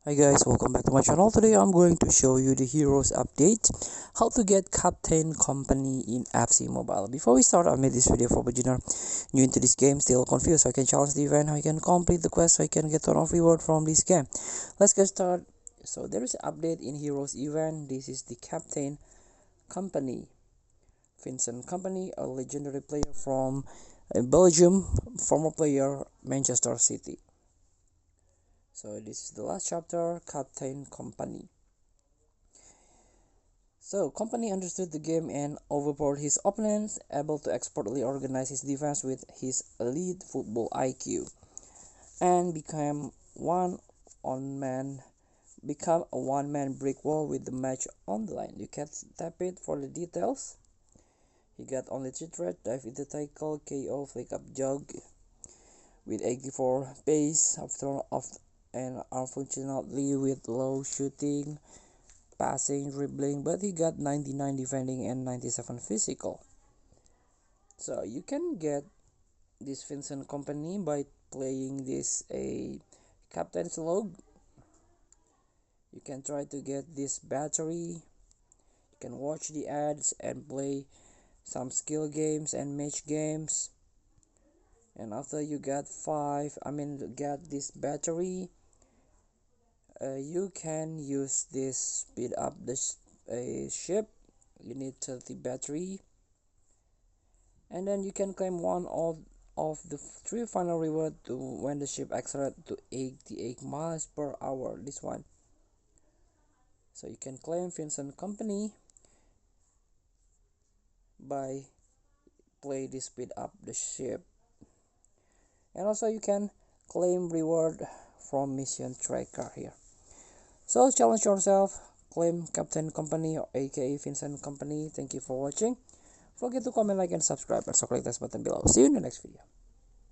Hi guys, welcome back to my channel. Today I'm going to show you the heroes update, how to get Kaptain Kompany in FC Mobile. Before we start, I made this video for beginner new into this game, still confused, so I can challenge the event, how you can complete the quest, so I can get ton of reward from this game. Let's get started. So there is an update in heroes event. This is the Kaptain Kompany. Vincent Kompany, a legendary player from Belgium, former player Manchester City. So this is the last chapter, Kaptain Kompany. So Kompany understood the game and overpowered his opponents, able to expertly organize his defense with his elite football IQ, and become a one-man brick wall with the match on the line. You can tap it for the details. He got only 3 threat, dive into tackle, KO, flick up jog with 84 pace, and unfortunately with low shooting, passing, dribbling, but he got 99 defending and 97 physical. So you can get this Vincent Kompany by playing this a captain's log. You can try to get this battery. You can watch the ads and play some skill games and match games. And after you get get this battery, you can use this speed up this ship. You need 30 battery, and then you can claim one of the 3 final reward to when the ship accelerates to 88 miles per hour. This one, so you can claim Vincent Kompany by play the speed up the ship, and also you can claim reward from mission tracker here. So challenge yourself, claim Kaptain Kompany or aka Vincent Kompany. Thank you for watching. Forget to comment, like, and subscribe, and so click this button below. See you in the next video.